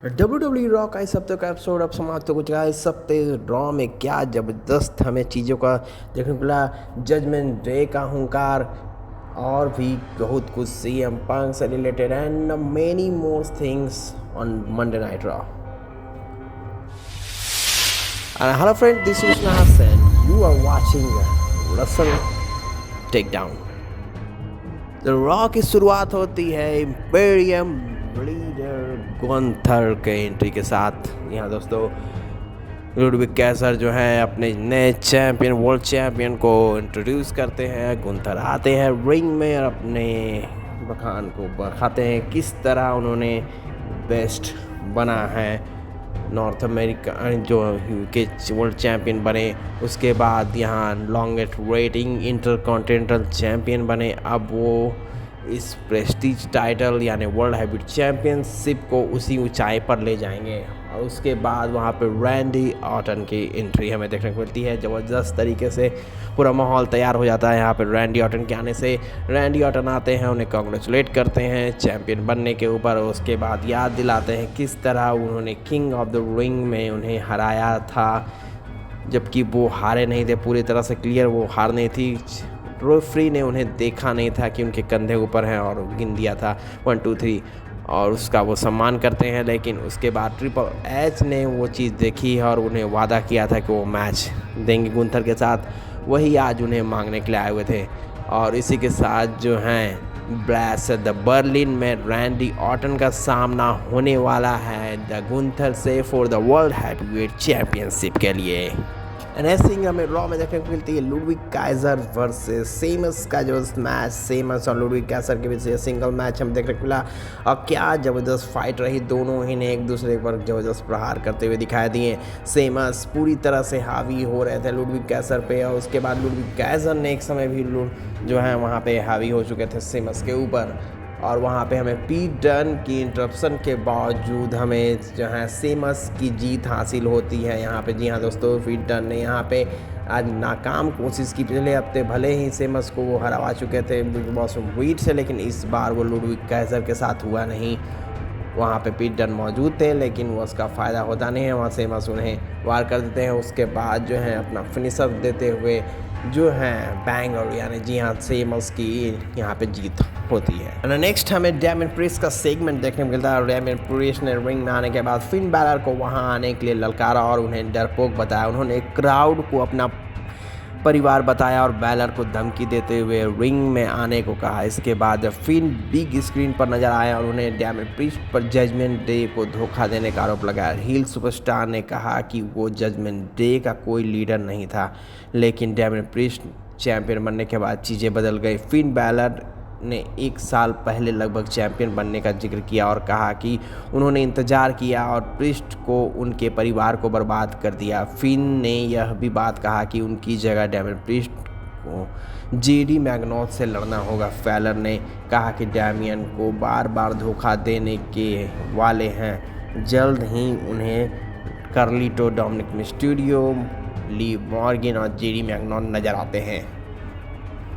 WWE raw का इस हफ्ते का एपिसोड अब समाप्त हो चुका है। इस हफ्ते रॉ में क्या ज़बरदस्त हमें चीज़ों का देखने को मिला। जजमेंट डे का हुंकार और भी बहुत कुछ CM पंक से related and many more things on Monday night Raw. Hello friend, this is Nas and you are watching Russell takedown. The Raw की शुरुआत होती है इंपेरियम लीडर गुंथर के एंट्री के साथ। यहाँ दोस्तों लुडविग कैसर जो है अपने नए चैंपियन वर्ल्ड चैंपियन को इंट्रोड्यूस करते हैं। गुंथर आते हैं रिंग में और अपने बखान को बखाते हैं किस तरह उन्होंने बेस्ट बना है, नॉर्थ अमेरिका जो के वर्ल्ड चैंपियन बने। उसके बाद यहाँ लॉन्गेस्ट रेटिंग इंटरकॉन्टिनेंटल चैंपियन बने। अब वो इस प्रेस्टीज टाइटल यानी वर्ल्ड हैवीवेट चैंपियनशिप को उसी ऊंचाई पर ले जाएंगे। और उसके बाद वहाँ पे रैंडी ऑर्टन की एंट्री हमें देखने को मिलती है। ज़बरदस्त तरीके से पूरा माहौल तैयार हो जाता है यहाँ पे रैंडी ऑर्टन के आने से। रैंडी ऑर्टन आते हैं, उन्हें कॉन्ग्रेचुलेट करते हैं चैंपियन बनने के ऊपर। उसके बाद याद दिलाते हैं किस तरह उन्होंने किंग ऑफ द रिंग में उन्हें हराया था, जबकि वो हारे नहीं थे पूरी तरह से। क्लियर वो हार नहीं थी, रेफरी ने उन्हें देखा नहीं था कि उनके कंधे ऊपर हैं और गिन दिया था 1 2 3 और उसका वो सम्मान करते हैं। लेकिन उसके बाद ट्रिपल एच ने वो चीज़ देखी और उन्हें वादा किया था कि वो मैच देंगे गुंथर के साथ। वही आज उन्हें मांगने के लिए आए हुए थे। और इसी के साथ जो हैं ब्रैस द बर्लिन में रैंडी ऑर्टन का सामना होने वाला है द गुंथर से for the world heavyweight championship के लिए। एंड हमें रॉ में देखने को मिलती है लुडविग काइजर वर्सेस सेमस का जो मैच, सेमस और लुडविग काइजर के बीच सिंगल मैच हम देखने को मिला। और क्या ज़बरदस्त फाइट रही, दोनों ही ने एक दूसरे पर ज़बरदस्त प्रहार करते हुए दिखाई दिए। सेमस पूरी तरह से हावी हो रहे थे लुडविग काइजर पे और उसके बाद लुडविग काइजर ने एक समय भी जो है वहाँ पे हावी हो चुके थे सेमस के ऊपर। और वहाँ पे हमें पीट डन की इंटरप्शन के बावजूद हमें जो है सेमस की जीत हासिल होती है यहाँ पे। जी हाँ दोस्तों, पीट डन ने यहाँ पे आज नाकाम कोशिश की। पिछले हफ्ते भले ही सेमस को वो हरा चुके थे बिग बॉस वीट से, लेकिन इस बार वो लुडविग काइजर के साथ हुआ नहीं। वहाँ पे पीट डन मौजूद थे लेकिन वो उसका फ़ायदा होता नहीं है। वहाँ सेमस उन्हें वार कर देते हैं। उसके बाद जो है अपना फिनिशर देते हुए जो है बैंगर यानी जी हाँ सेमस की यहाँ पे जीत होती है। और नेक्स्ट हमें डैमियन प्रीस्ट का सेगमेंट देखने को मिलता है। डैमियन प्रीस्ट ने रिंग में आने के बाद फिन बैलर को वहाँ आने के लिए ललकारा और उन्हें डरपोक बताया। उन्होंने क्राउड को अपना परिवार बताया और बैलर को धमकी देते हुए रिंग में आने को कहा। इसके बाद फिन बिग स्क्रीन पर नजर आया और उन्हें डैमियन प्रीस्ट पर जजमेंट डे को धोखा देने का आरोप लगाया। हील सुपरस्टार ने कहा कि वो जजमेंट डे का कोई लीडर नहीं था, लेकिन डैमियन प्रीस्ट चैंपियन बनने के बाद चीज़ें बदल गई। फिन बैलर ने 1 साल पहले लगभग चैंपियन बनने का जिक्र किया और कहा कि उन्होंने इंतजार किया और प्रीस्ट को उनके परिवार को बर्बाद कर दिया। फिन ने यह भी बात कहा कि उनकी जगह डैमियन प्रीस्ट को जेडी मैग्नोथ से लड़ना होगा। फैलर ने कहा कि डैमियन को बार बार धोखा देने के वाले हैं, जल्द ही उन्हें कार्लिटो, डोमिनिक मिस्टीरियो, ली मॉर्गन और जेडी मैग्नोथ नजर आते हैं।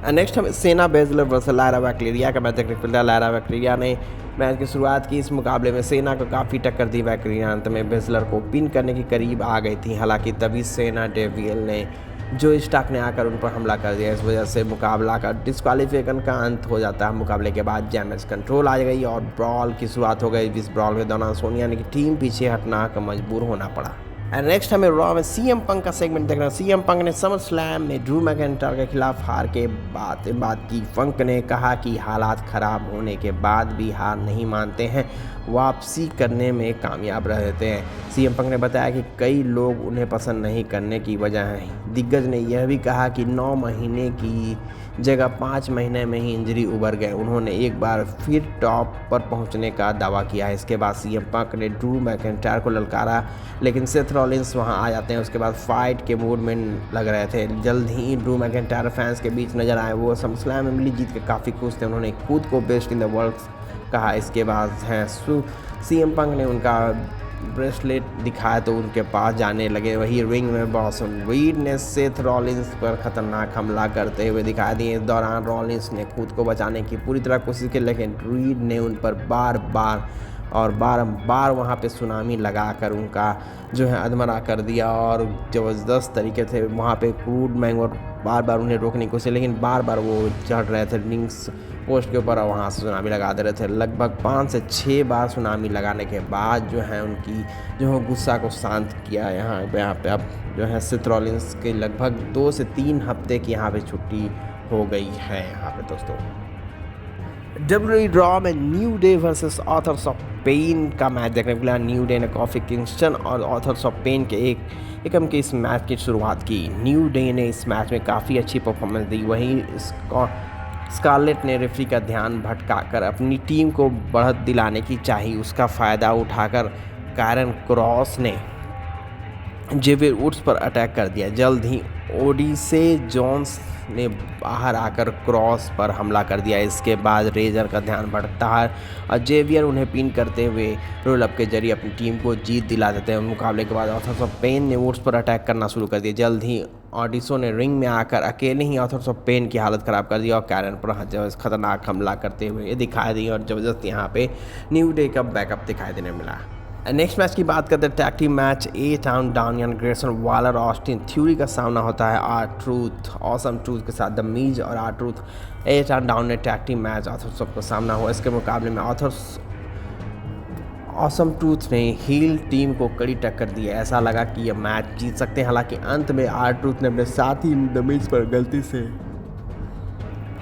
नेक्स्ट हमें सेना बेजलर वर्सेस लायरा वैक्लेरिया का मैच देखने को मिलता है। लायरा वैक्लेरिया ने मैच की शुरुआत की। इस मुकाबले में सेना को काफ़ी टक्कर दी। वैक्लेरिया अंत में बेजलर को पिन करने के करीब आ गई थी, हालांकि तभी सेना डेवियल ने जो स्टाक ने आकर उन पर हमला कर दिया। इस वजह से मुकाबला का डिस्क्वालीफिकेशन का अंत हो जाता है। मुकाबले के बाद डैमेज कंट्रोल आ गई और ब्रॉल की शुरुआत हो गई। इस ब्रॉल के दौरान सोनिया ने की टीम पीछे हटना का मजबूर होना पड़ा। एंड नेक्स्ट हमें रॉ में CM पंक का सेगमेंट देखना। CM पंक ने समर स्लैम में ड्रू मैकइंटायर के खिलाफ हार के बात की। पंक ने कहा कि हालात खराब होने के बाद भी हार नहीं मानते हैं, वापसी करने में कामयाब रहते हैं। CM पंक ने बताया कि कई लोग उन्हें पसंद नहीं करने की वजह है। दिग्गज ने यह भी कहा कि 9 महीने की जगह 5 महीने में ही इंजरी उभर गए। उन्होंने एक बार फिर टॉप पर पहुंचने का दावा किया है। इसके बाद CM पंक ने ड्रू मैकइंटायर को ललकारा, लेकिन सेथ रॉलिंस वहां आ जाते हैं। उसके बाद फाइट के मूड में लग रहे थे। जल्द ही ड्रू मैकइंटायर फैंस के बीच नजर आए। वो समरस्लैम में मिली जीत के काफ़ी खुश थे। उन्होंने खुद को बेस्ट इन द वर्ल्ड कहा। इसके बाद हैं CM पंक ने उनका ब्रेसलेट दिखाया तो उनके पास जाने लगे। वही रिंग में ब्रॉसन रीड ने सेथ रॉलिंस पर खतरनाक हमला करते हुए दिखा दिए। इस दौरान रॉलिंस ने खुद को बचाने की पूरी तरह कोशिश की, लेकिन रीड ने उन पर बार बार और बार वहाँ पे सुनामी लगाकर उनका जो है अधमरा कर दिया और ज़बरदस्त तरीके से वहाँ पे क्रूड मैंगोर बार उन्हें रोकने की कोशिश, लेकिन बार वो चढ़ रहे थे लिंक्स पोस्ट के ऊपर और वहाँ से सुनामी लगा दे रहे थे। लगभग 5 से 6 बार सुनामी लगाने के बाद जो है उनकी जो है गुस्सा को शांत किया। यहाँ पे अब जो है सेथ रॉलिंस के लगभग 2 से 3 हफ्ते की यहाँ पे छुट्टी हो गई है यहाँ पे दोस्तों। WWE ड्रॉ में new day versus authors of pain का मैच देखने को मिला। न्यू डे ने कॉफी किंगस्टन और ऑथर्स ऑफ पेन के एकम के इस मैच की शुरुआत की। न्यू डे ने इस मैच में काफ़ी अच्छी परफॉर्मेंस दी, वहीं स्कारलेट ने रेफरी का ध्यान भटकाकर अपनी टीम को बढ़त दिलाने की चाहिए। उसका फ़ायदा उठाकर कायरन क्रॉस ने जेवियर वुड्स पर अटैक कर दिया। जल्द ही ओडिसे जोन्स ने बाहर आकर क्रॉस पर हमला कर दिया। इसके बाद रेजर का ध्यान भटकता है और जेवियर उन्हें पिन करते हुए रोल अप के जरिए अपनी टीम को जीत दिला देते हैं। मुकाबले के बाद ऑथर्स ऑफ पेन ने वुड्स पर अटैक करना शुरू कर दिया। जल्द ही ऑडिसो ने रिंग में आकर अकेले ही ऑथर्स ऑफ पेन की हालत ख़राब कर दी और कैरन पर खतरनाक हमला करते हुए दिखाई दी और ज़बरदस्त यहाँ पे न्यू डे का बैकअप दिखाई देने मिला। नेक्स्ट मैच की बात करते हैं टैग टीम मैच। A-Town डानियन ग्रेसन वॉलर ऑस्टिन थ्यूरी का सामना होता है R-Truth ऑसम ट्रूथ के साथ। द मीज और R-Truth A-Town डाउन ने टैग टीम मैच ऑथर्स का सामना हुआ। इसके मुकाबले में ऑसम ट्रूथ ने हील टीम को कड़ी टक्कर दी। ऐसा लगा कि यह मैच जीत सकते हैं, हालांकि अंत में R-Truth ने अपने साथी द मीज पर गलती से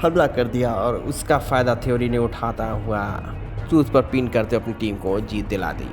हमला कर दिया और उसका फ़ायदा थ्योरी ने उठाता हुआ ट्रूथ पर पिन करते अपनी टीम को जीत दिला दी।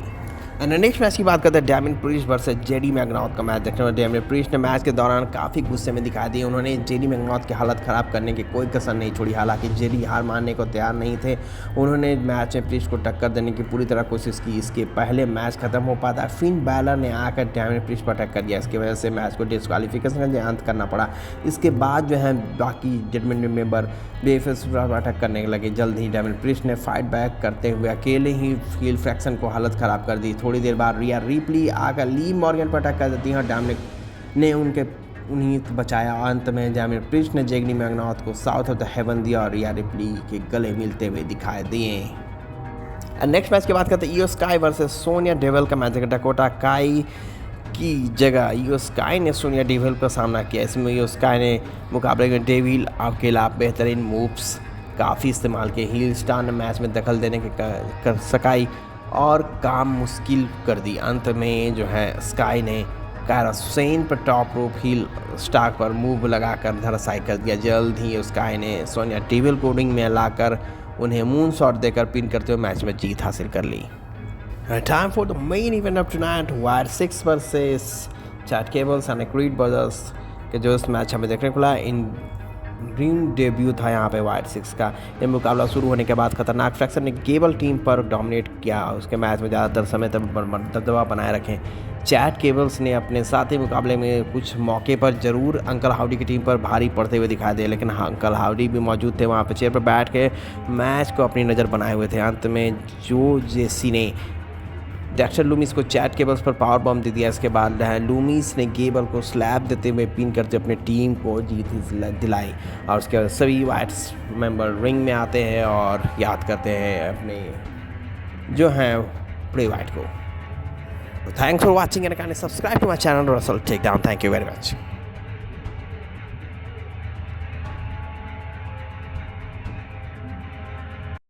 नेक्स्ट मैच की बात करते हैं डैमिन प्रीस्ट वर्सेस जेडी मैकनॉथ का मैच देखने में। डैमिन प्रीस्ट ने मैच के दौरान काफ़ी गुस्से में दिखाई दी। उन्होंने जेडी मैकनॉथ की हालत ख़राब करने की कोई कसर नहीं छोड़ी, हालांकि जेडी हार मानने को तैयार नहीं थे। उन्होंने मैच में प्रीस्ट को टक्कर देने की पूरी तरह कोशिश की। इसके पहले मैच खत्म हो पाता फिन बैलर ने आकर डैमिन प्रीस्ट पर अटैक कर दिया। इसकी वजह से मैच को डिस्क्वालिफिकेशन का अंत करना पड़ा। इसके बाद जो है बाकी जजमेंट मेंबर बेफेस पर अटैक करने लगे। जल्द ही डैमिन प्रीस्ट ने फाइट बैक करते हुए अकेले ही हील फ्रैक्शन को हालत ख़राब कर दी। थोड़ी देर बाद रिया रिप्ली आकर ली मॉर्गन पर अटैक कर देती हैं और डैमिनिक ने उन्हें बचाया। अंत में डैमिन प्रीस्ट ने जेडी मैकनॉथ को साउथ ऑफ द हेवन दिया और रिया रिप्ली के गले मिलते हुए दिखाई दिए। नेक्स्ट मैच की बात करते हैं इयो स्काई वर्सेस सोनिया डेविल का मैच। डकोटा काई की जगह इयो स्काई ने सोनिया डेविल का सामना किया। इसमें इयो स्काई ने मुकाबले में डेविल अकेला बेहतरीन मूव्स काफ़ी इस्तेमाल किए। हील स्टार ने मैच में दखल देने के कर सकाई और काम मुश्किल कर दी। अंत में जो है स्काई ने कायरा हुसैन पर टॉप रोप हील स्टार पर मूव लगाकर धराशायी कर दिया। जल्द ही स्काई ने सोनिया डेविल को रिंग में लाकर उन्हें मून शॉट देकर पिन करते हुए मैच में जीत हासिल कर ली। Time for the main event of tonight, Wyatt 6 versus Chad Gables and Creed Brothers के जो इस मैच हमें देखने को मिला। इन ड्रीम डेब्यू था यहाँ पे वायर 6 का। ये मुकाबला शुरू होने के बाद खतरनाक फ्रैक्शन ने केबल टीम पर डोमिनेट किया। उसके मैच में ज़्यादातर समय तक दबदबा बनाए रखें। चैट केबल्स ने अपने साथी मुकाबले में कुछ मौके पर जरूर अंकल हाउडी की टीम पर भारी पड़ते हुए दिखाई दे, लेकिन अंकल हाउडी भी मौजूद थे वहाँ पे चेयर पर बैठ के मैच को अपनी नज़र बनाए हुए थे। अंत में जो जेसी ने डेक्स्टर लूमिस को चैट केबल्स पर पावर बम दे दिया। इसके बाद लूमिस ने गेबल को स्लैब देते हुए पिन करते अपनी टीम को जीत दिलाई और उसके बाद सभी वाइट्स मेंबर रिंग में आते हैं और याद करते हैं अपने जो हैं प्रे वाइट को। Thanks for watching and kindly subscribe to my channel Russell tech down. Thank you very much.